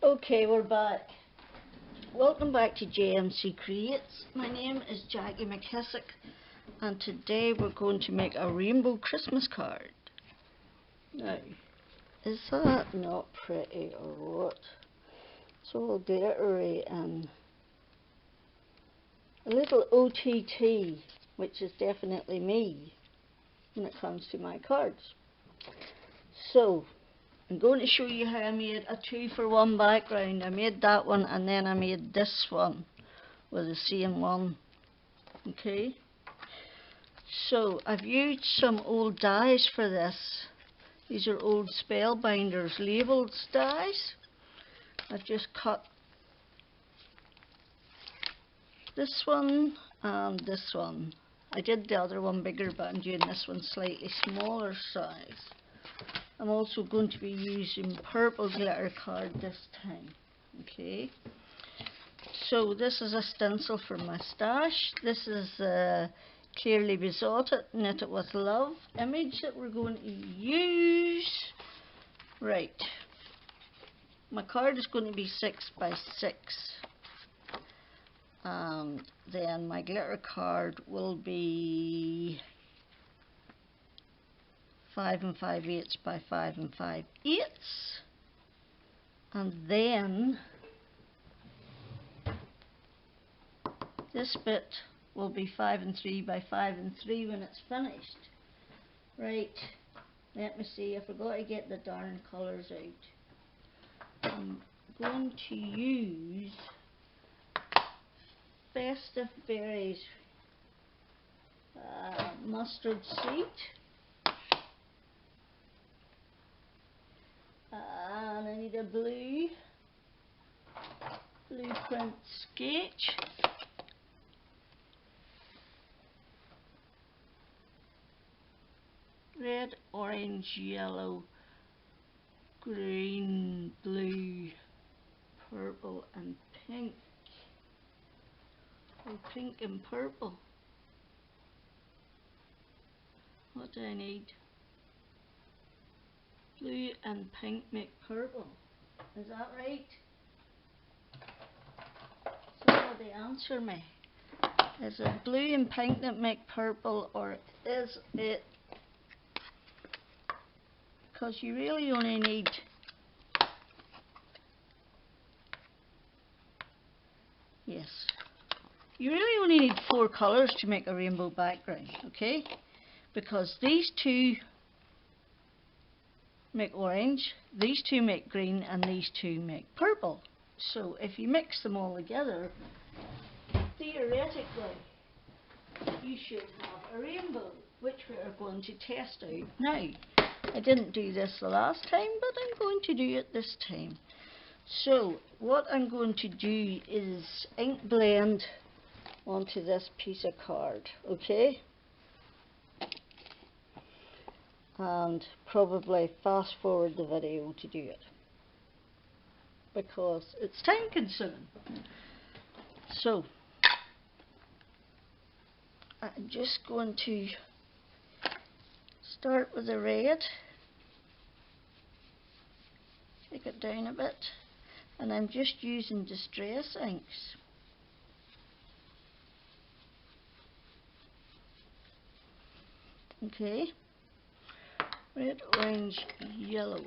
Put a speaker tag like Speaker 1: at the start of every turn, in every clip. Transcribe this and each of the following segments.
Speaker 1: Okay, we're back. Welcome back to JMC Creates. My name is Jackie McKissick, and today we're going to make a rainbow Christmas card. Now, is that not pretty or what? It's all glittery and a little OTT, which is definitely me when it comes to my cards. So, I'm going to show you how I made a 2-for-1 background. I made that one and then I made this one with the same one. Okay, so I've used some old dies for this. These are old Spellbinders labelled dies. I've just cut this one and this one. I did the other one bigger, but I'm doing this one slightly smaller size. I'm also going to be using purple glitter card this time. Okay, so this is a stencil for my stash. This is Clearly Besotted Knitted with Love image that we're going to use. Right, my card is going to be 6 by 6, and then my glitter card will be 5 5/8 by 5 5/8, and then this bit will be 5 3 by 5 3 when it's finished. Right, let me see, I forgot to get the darn colours out. I'm going to use Festive Berries mustard seed. And I need a blueprint sketch. Red, orange, yellow, green, blue, purple and pink. Or pink and purple. What do I need? Blue and pink make purple. Is that right? Somebody answer me. Is it blue and pink that make purple, or is it... Because you really only need... Yes. You really only need 4 colours to make a rainbow background, okay? Because these two make orange, these two make green, and these two make purple. So if you mix them all together, theoretically you should have a rainbow, which we are going to test out now. I didn't do this the last time, but I'm going to do it this time. So what I'm going to do is ink blend onto this piece of card, okay? And probably fast forward the video to do it, because it's time consuming. So I'm just going to start with the red, take it down a bit, and I'm just using distress inks. Okay, red, orange, yellow.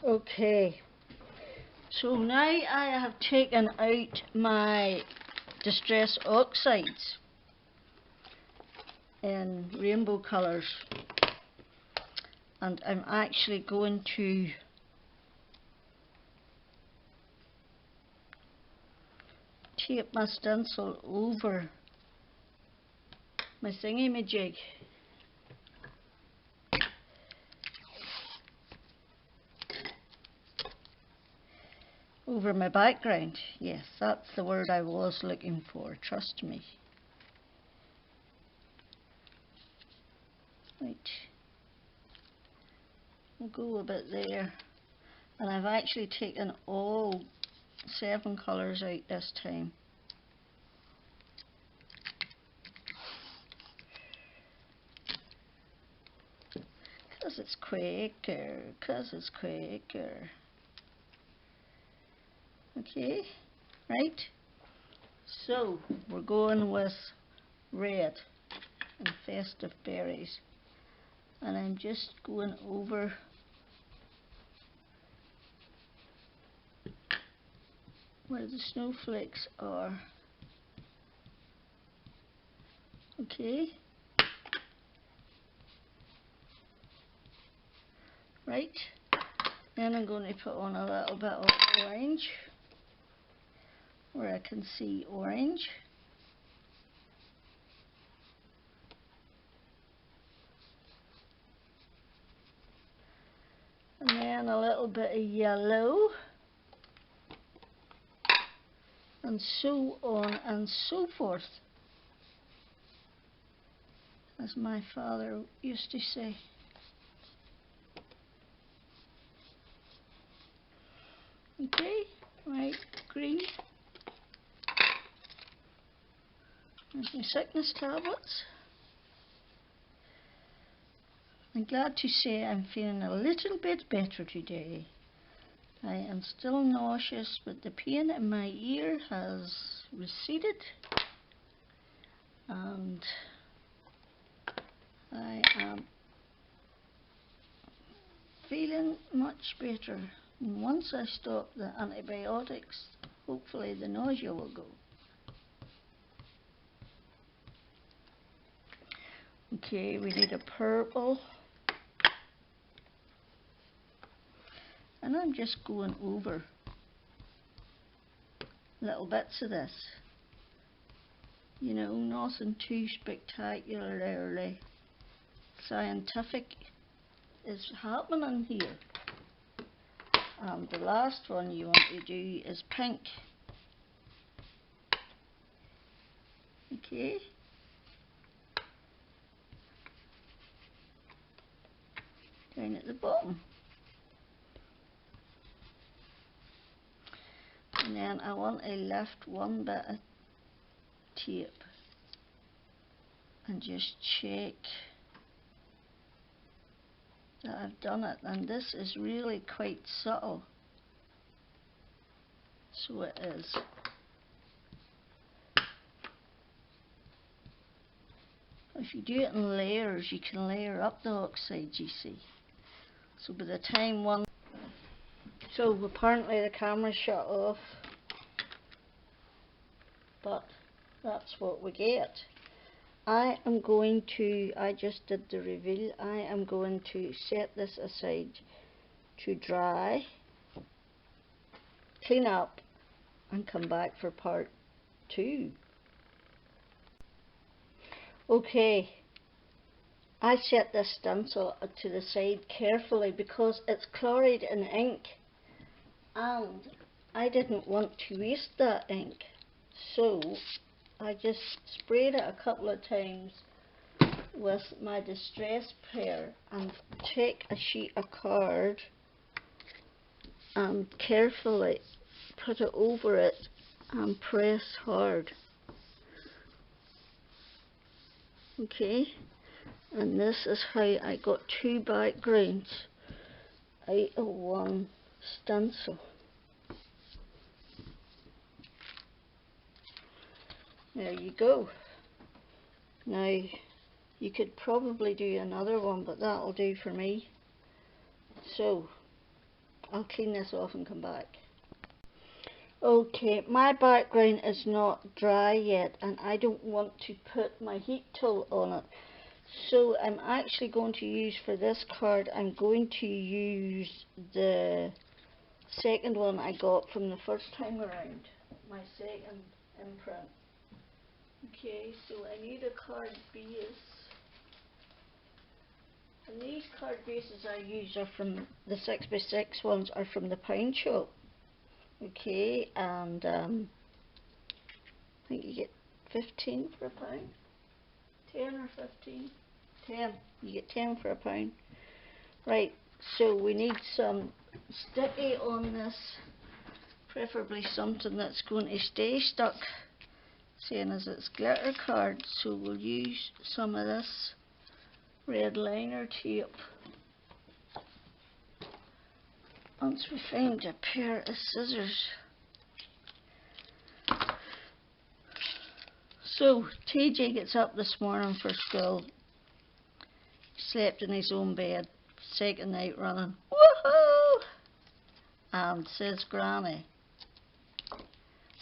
Speaker 1: Okay, so now I have taken out my Distress Oxides in rainbow colours, and I'm actually going to tape my stencil over my thingy-majig. Over my background. Yes, that's the word I was looking for, trust me. Right. We'll go a bit there. And I've actually taken all 7 colours out this time. Because it's quicker, Okay, right? So, we're going with red and Festive Berries. And I'm just going over where the snowflakes are. Okay. Right. Then I'm going to put on a little bit of orange where I can see orange. And then a little bit of yellow. And so on and so forth, as my father used to say. Okay, right, green. There's my sickness tablets. I'm glad to say I'm feeling a little bit better today. I am still nauseous, but the pain in my ear has receded, and I am feeling much better. And once I stop the antibiotics, hopefully the nausea will go. Okay, we need a purple. And I'm just going over little bits of this. You know, nothing too spectacularly scientific is happening here. And the last one you want to do is pink. Okay. Down at the bottom. And then I want to lift one bit of tape and just check that I've done it. And this is really quite subtle. So it is. If you do it in layers, you can layer up the oxide, you see. So by the time one... So apparently the camera shut off, but that's what we get. I just did the reveal, I am going to set this aside to dry, clean up, and come back for part 2. Okay, I set this stencil to the side carefully because it's chloride in ink, and I didn't want to waste that ink, so I just sprayed it a couple of times with my distress pair and take a sheet of card and carefully put it over it and press hard. Okay, and this is how I got 2 backgrounds out of one stencil. There you go. Now you could probably do another one, but that'll do for me. So I'll clean this off and come back. Okay, my background is not dry yet and I don't want to put my heat tool on it. So I'm actually going to use, for this card, I'm going to use the second one I got from the first time around. My second imprint. Okay, so I need a card base. And these card bases I use are from the 6x6 ones, are from the pound shop. Okay, and I think you get 15 for a pound. 10 or 15? 10. You get 10 for a pound. Right, so we need some sticky on this, preferably something that's going to stay stuck, seeing as it's glitter card. So we'll use some of this red liner tape. Once we find a pair of scissors. So TJ gets up this morning for school, slept in his own bed, second night running, woohoo, and says, Granny,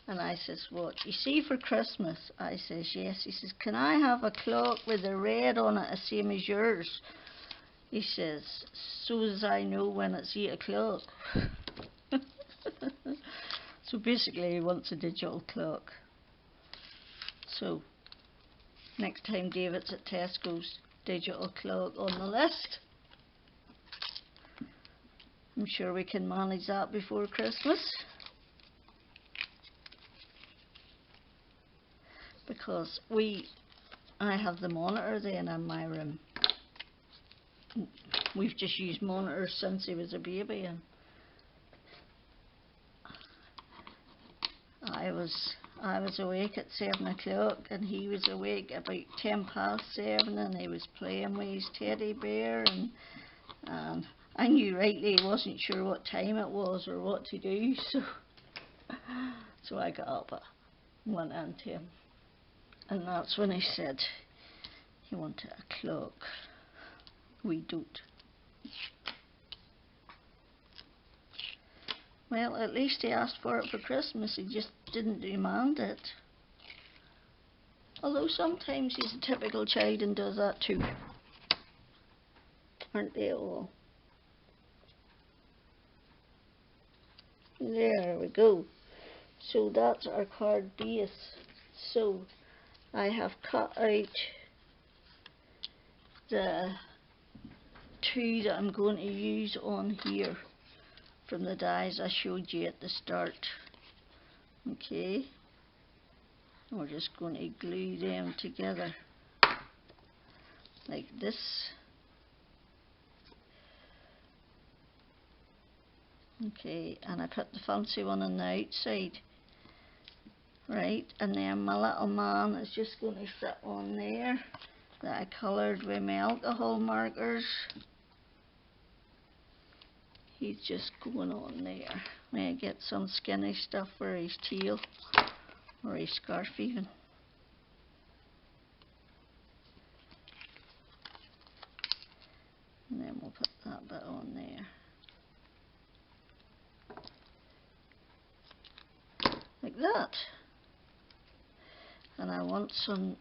Speaker 1: and I says, what, you see for Christmas? I says, yes. He says, can I have a clock with the red on it, the same as yours? He says, so as I know when it's 8 o'clock. So basically he wants a digital clock. So next time David's at Tesco's, digital clock on the list. I'm sure we can manage that before Christmas, because I have the monitor then in my room. We've just used monitors since he was a baby, and I was awake at 7 o'clock and he was awake about 7:10, and he was playing with his teddy bear, and I knew rightly he wasn't sure what time it was or what to do, so I got up and went into him, and that's when he said he wanted a clock. We don't. Well, at least he asked for it for Christmas, he just didn't demand it. Although sometimes he's a typical child and does that too. Aren't they all? There we go. So that's our card base. So I have cut out the two that I'm going to use on here from the dies I showed you at the start. Okay, we're just going to glue them together like this. Okay, and I put the fancy one on the outside, right, and then my little man is just going to sit on there that I coloured with my alcohol markers. He's just going on there. May I get some skinny stuff for his tail or his scarf even. And then we'll put that bit on there. Like that. And I want some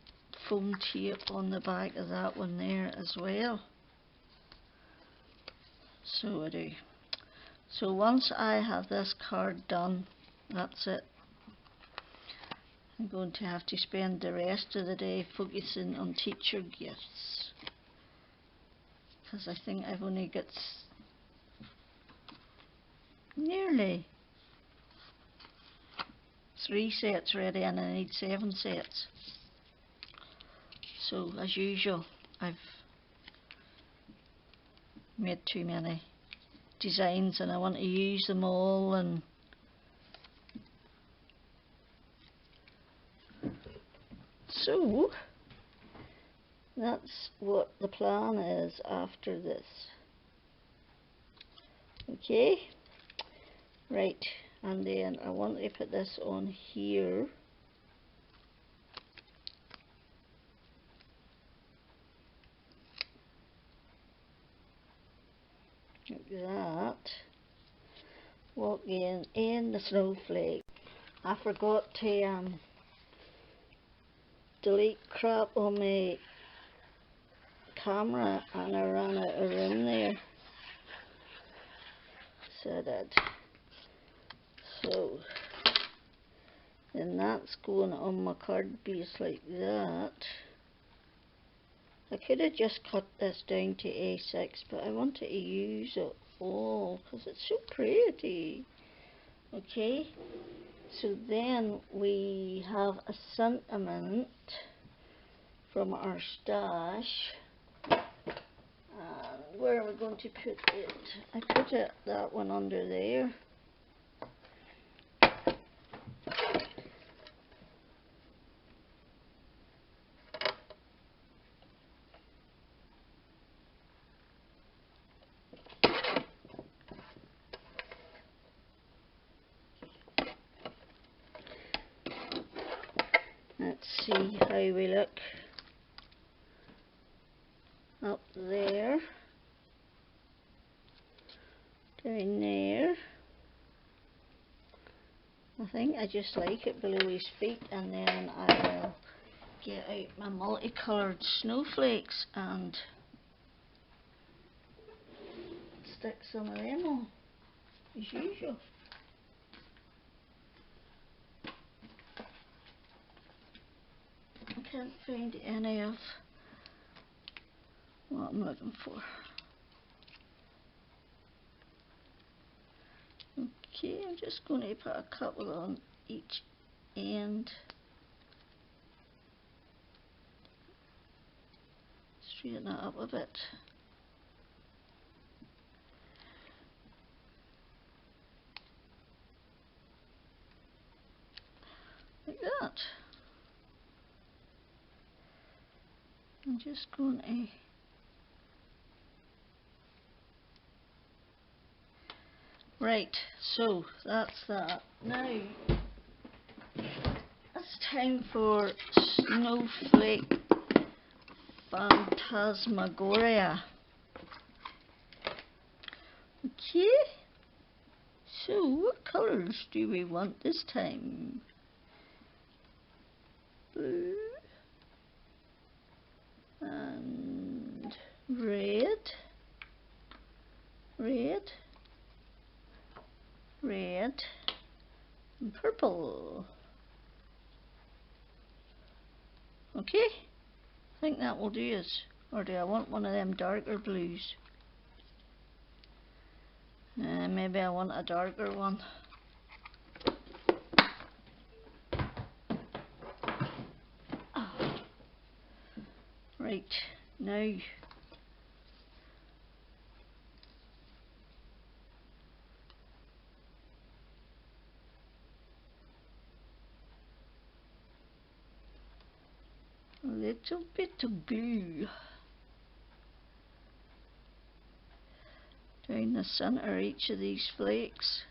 Speaker 1: foam tape on the back of that one there as well. So I do. So once I have this card done, that's it. I'm going to have to spend the rest of the day focusing on teacher gifts, because I think I've only got nearly 3 sets ready and I need 7 sets. So as usual, I've made too many designs and I want to use them all, and so that's what the plan is after this. Okay, right, and then I want to put this on here. Like that. walk in the snowflake. I forgot to delete crap on my camera and I ran out of room there. So I did. So then that's going on my card base like that. I could have just cut this down to A6, but I wanted to use it all because it's so pretty. Okay, so then we have a sentiment from our stash. And where are we going to put it? I put that one under there. Let's see how we look. Up there. Down there. I think I just like it below his feet, and then I will get out my multicoloured snowflakes and stick some of them on, as usual. I can't find any of what I'm looking for. Okay, I'm just going to put a couple on each end. Straighten that up a bit. Like that. I'm just going to right, so that's that. Now it's time for Snowflake Phantasmagoria. Okay, so what colours do we want this time? Blue and red, and purple. Okay, I think that will do us. Or do I want one of them darker blues? Maybe I want a darker one. Right, now a little bit of glue down the centre of each of these flakes.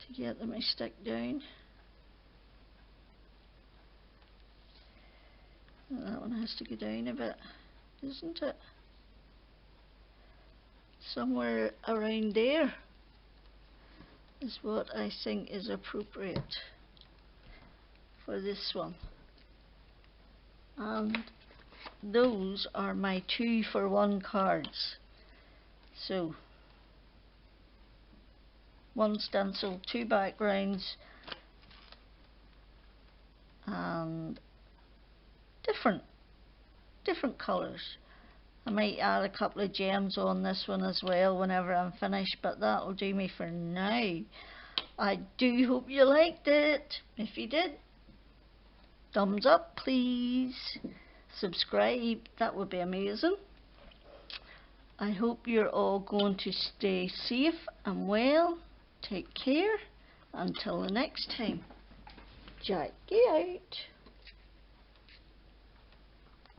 Speaker 1: To get them to stick down. That one has to go down a bit, isn't it? Somewhere around there is what I think is appropriate for this one. And those are my 2-for-1 cards. So 1 stencil, 2 backgrounds, and different colours. I might add a couple of gems on this one as well whenever I'm finished, but that'll do me for now. I do hope you liked it. If you did, thumbs up please. Subscribe, that would be amazing. I hope you're all going to stay safe and well. Take care. Until the next time. Jackie out.